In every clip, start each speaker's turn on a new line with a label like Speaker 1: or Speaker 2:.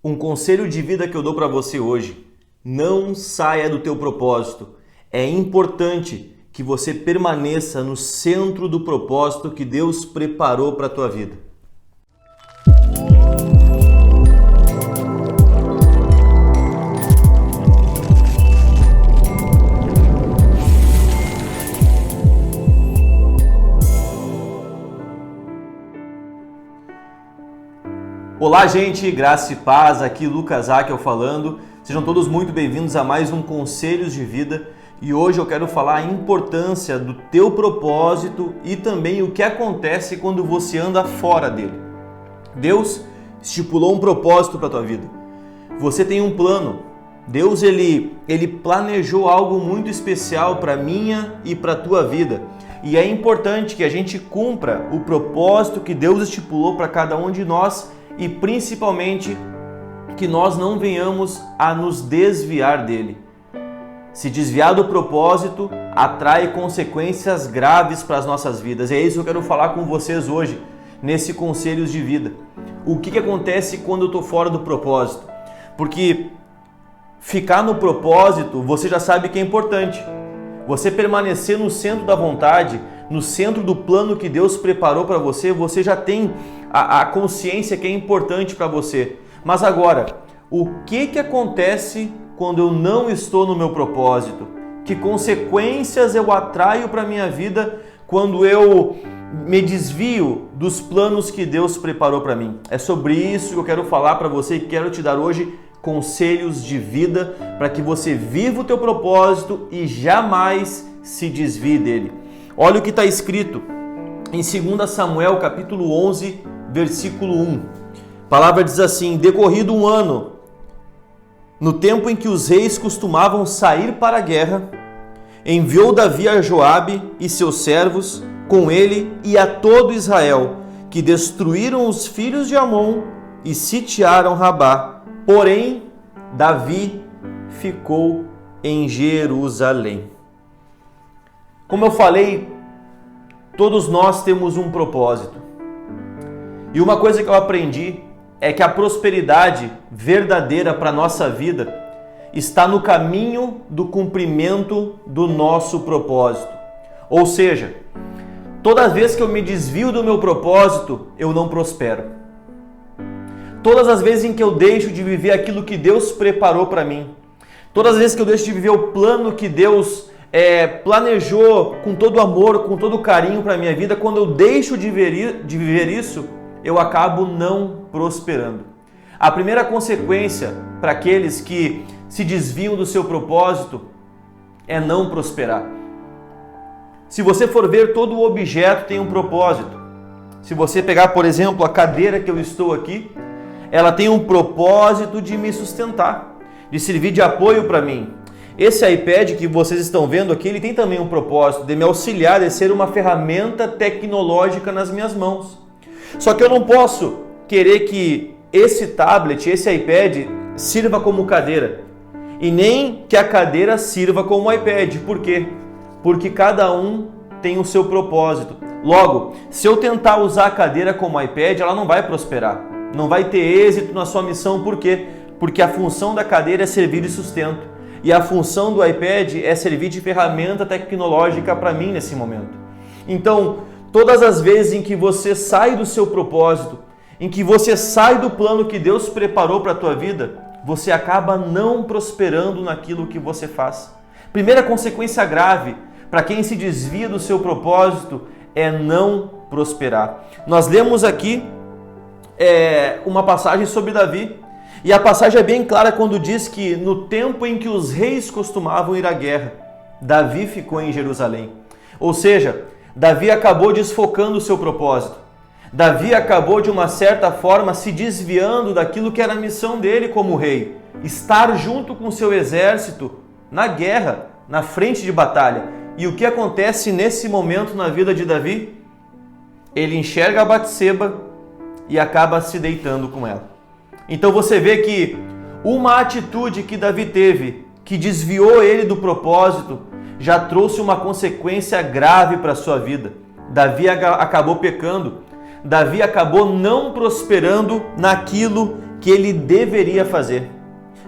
Speaker 1: Um conselho de vida que eu dou para você hoje: não saia do teu propósito. É importante que você permaneça no centro do propósito que Deus preparou para a tua vida. Olá, gente, graça e paz, aqui Lucas Akel falando. Sejam todos muito bem-vindos a mais um Conselhos de Vida. E hoje eu quero falar a importância do teu propósito e também o que acontece quando você anda fora dele. Deus estipulou um propósito para a tua vida. Você tem um plano. Deus ele planejou algo muito especial para minha e para a tua vida. E é importante que a gente cumpra o propósito que Deus estipulou para cada um de nós e principalmente que nós não venhamos a nos desviar dele. Se desviar do propósito atrai consequências graves para as nossas vidas. É isso que eu quero falar com vocês hoje, nesse Conselhos de Vida. O que acontece quando eu estou fora do propósito? Porque ficar no propósito, você já sabe que é importante. Você permanecer no centro da vontade, no centro do plano que Deus preparou para você, você já tem a consciência que é importante para você. Mas agora, o que acontece quando eu não estou no meu propósito? Que consequências eu atraio para a minha vida quando eu me desvio dos planos que Deus preparou para mim? É sobre isso que eu quero falar para você e quero te dar hoje conselhos de vida para que você viva o teu propósito e jamais se desvie dele. Olha o que está escrito em 2 Samuel capítulo 11, versículo 1. A palavra diz assim: decorrido um ano, no tempo em que os reis costumavam sair para a guerra, enviou Davi a Joabe e seus servos com ele e a todo Israel, que destruíram os filhos de Amon e sitiaram Rabá. Porém, Davi ficou em Jerusalém. Como eu falei, todos nós temos um propósito. E uma coisa que eu aprendi é que a prosperidade verdadeira para a nossa vida está no caminho do cumprimento do nosso propósito. Ou seja, toda vez que eu me desvio do meu propósito, eu não prospero. Todas as vezes em que eu deixo de viver aquilo que Deus preparou para mim, todas as vezes que eu deixo de viver o plano que Deus planejou com todo amor, com todo carinho para a minha vida, quando eu deixo de viver isso, eu acabo não prosperando. A primeira consequência para aqueles que se desviam do seu propósito é não prosperar. Se você for ver, todo objeto tem um propósito. Se você pegar, por exemplo, a cadeira que eu estou aqui, ela tem um propósito de me sustentar, de servir de apoio para mim. Esse iPad que vocês estão vendo aqui, ele tem também um propósito de me auxiliar, de ser uma ferramenta tecnológica nas minhas mãos. Só que eu não posso querer que esse tablet, esse iPad, sirva como cadeira. E nem que a cadeira sirva como iPad. Por quê? Porque cada um tem o seu propósito. Logo, se eu tentar usar a cadeira como iPad, ela não vai prosperar. Não vai ter êxito na sua missão. Por quê? Porque a função da cadeira é servir de sustento. E a função do iPad é servir de ferramenta tecnológica para mim nesse momento. Então, todas as vezes em que você sai do seu propósito, em que você sai do plano que Deus preparou para a tua vida, você acaba não prosperando naquilo que você faz. Primeira consequência grave para quem se desvia do seu propósito é não prosperar. Nós lemos aqui uma passagem sobre Davi, e a passagem é bem clara quando diz que no tempo em que os reis costumavam ir à guerra, Davi ficou em Jerusalém. Ou seja, Davi acabou desfocando o seu propósito. Davi acabou, de uma certa forma, se desviando daquilo que era a missão dele como rei. Estar junto com o seu exército na guerra, na frente de batalha. E o que acontece nesse momento na vida de Davi? Ele enxerga a Batseba e acaba se deitando com ela. Então você vê que uma atitude que Davi teve, que desviou ele do propósito, já trouxe uma consequência grave para a sua vida. Davi acabou pecando. Davi acabou não prosperando naquilo que ele deveria fazer.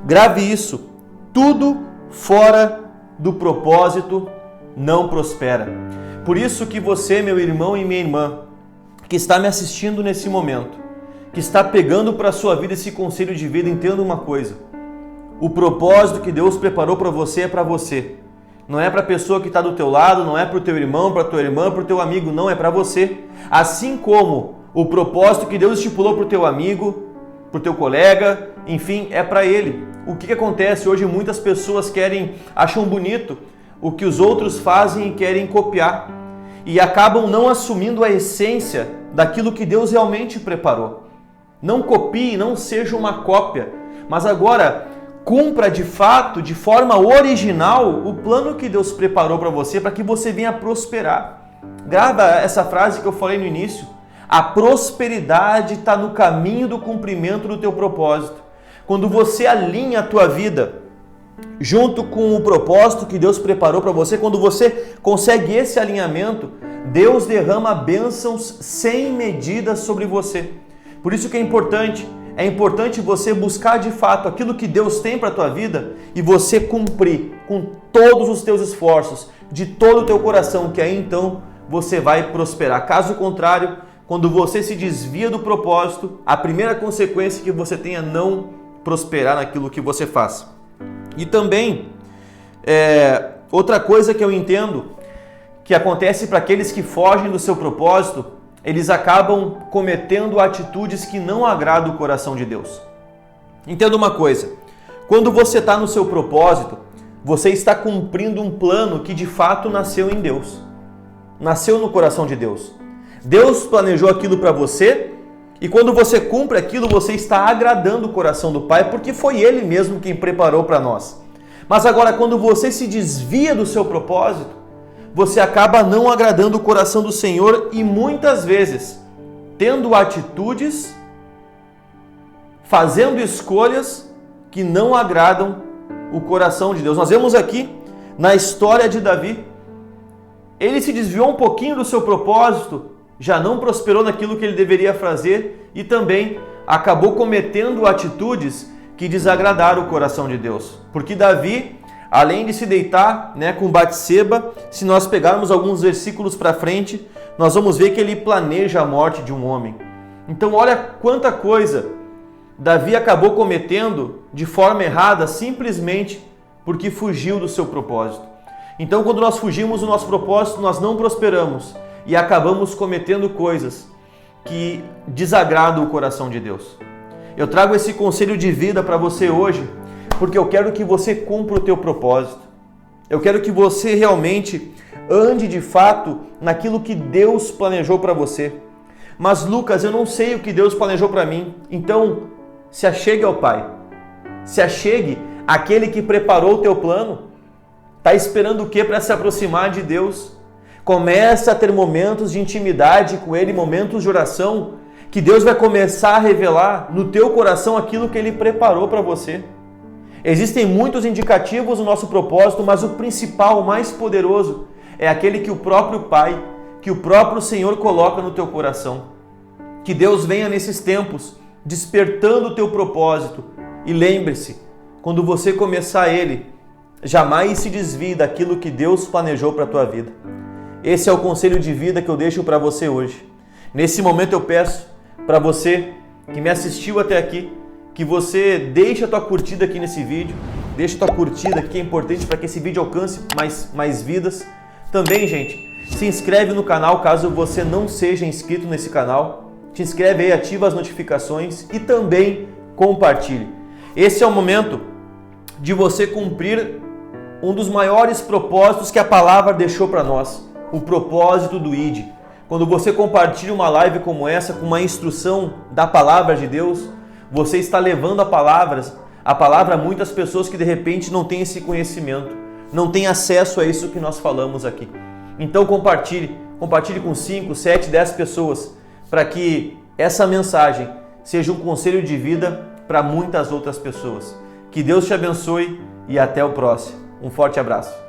Speaker 1: Grave isso: tudo fora do propósito não prospera. Por isso que você, meu irmão e minha irmã, que está me assistindo nesse momento, que está pegando para a sua vida esse conselho de vida, entenda uma coisa: o propósito que Deus preparou para você é para você. Não é para a pessoa que está do teu lado, não é para o teu irmão, para a tua irmã, para o teu amigo, não, é para você. Assim como o propósito que Deus estipulou para o teu amigo, para o teu colega, enfim, é para ele. O que acontece hoje? Muitas pessoas acham bonito o que os outros fazem e querem copiar. E acabam não assumindo a essência daquilo que Deus realmente preparou. Não copie, não seja uma cópia, mas agora cumpra de fato, de forma original, o plano que Deus preparou para você, para que você venha prosperar. Grava essa frase que eu falei no início: a prosperidade está no caminho do cumprimento do teu propósito. Quando você alinha a tua vida junto com o propósito que Deus preparou para você, quando você consegue esse alinhamento, Deus derrama bênçãos sem medida sobre você. Por isso que é importante você buscar de fato aquilo que Deus tem para a tua vida e você cumprir com todos os teus esforços, de todo o teu coração, que aí então você vai prosperar. Caso contrário, quando você se desvia do propósito, a primeira consequência que você tem é não prosperar naquilo que você faz. E também, outra coisa que eu entendo que acontece para aqueles que fogem do seu propósito, eles acabam cometendo atitudes que não agradam o coração de Deus. Entenda uma coisa: quando você está no seu propósito, você está cumprindo um plano que de fato nasceu em Deus, nasceu no coração de Deus. Deus planejou aquilo para você e quando você cumpre aquilo, você está agradando o coração do Pai, porque foi Ele mesmo quem preparou para nós. Mas agora, quando você se desvia do seu propósito, você acaba não agradando o coração do Senhor e muitas vezes tendo atitudes, fazendo escolhas que não agradam o coração de Deus. Nós vemos aqui na história de Davi, ele se desviou um pouquinho do seu propósito, já não prosperou naquilo que ele deveria fazer e também acabou cometendo atitudes que desagradaram o coração de Deus. Porque Davi, além de se deitar com Batseba, se nós pegarmos alguns versículos para frente, nós vamos ver que ele planeja a morte de um homem. Então olha quanta coisa Davi acabou cometendo de forma errada simplesmente porque fugiu do seu propósito. Então quando nós fugimos do nosso propósito, nós não prosperamos e acabamos cometendo coisas que desagradam o coração de Deus. Eu trago esse conselho de vida para você hoje, porque eu quero que você cumpra o teu propósito. Eu quero que você realmente ande de fato naquilo que Deus planejou para você. Mas Lucas, eu não sei o que Deus planejou para mim. Então, se achegue ao Pai. Se achegue àquele que preparou o teu plano. Está esperando o que para se aproximar de Deus? Comece a ter momentos de intimidade com Ele, momentos de oração, que Deus vai começar a revelar no teu coração aquilo que Ele preparou para você. Existem muitos indicativos no nosso propósito, mas o principal, o mais poderoso, é aquele que o próprio Pai, que o próprio Senhor coloca no teu coração. Que Deus venha nesses tempos, despertando o teu propósito. E lembre-se, quando você começar ele, jamais se desvie daquilo que Deus planejou para a tua vida. Esse é o conselho de vida que eu deixo para você hoje. Nesse momento eu peço para você que me assistiu até aqui, que você deixe a tua curtida aqui nesse vídeo, deixe a tua curtida que é importante para que esse vídeo alcance mais vidas. Também, gente, se inscreve no canal caso você não seja inscrito nesse canal. Te inscreve aí, ativa as notificações e também compartilhe. Esse é o momento de você cumprir um dos maiores propósitos que a palavra deixou para nós, o propósito do ID. Quando você compartilha uma live como essa, com uma instrução da palavra de Deus, você está levando a palavra a muitas pessoas que de repente não têm esse conhecimento, não têm acesso a isso que nós falamos aqui. Então compartilhe com 5, 7, 10 pessoas, para que essa mensagem seja um conselho de vida para muitas outras pessoas. Que Deus te abençoe e até o próximo. Um forte abraço.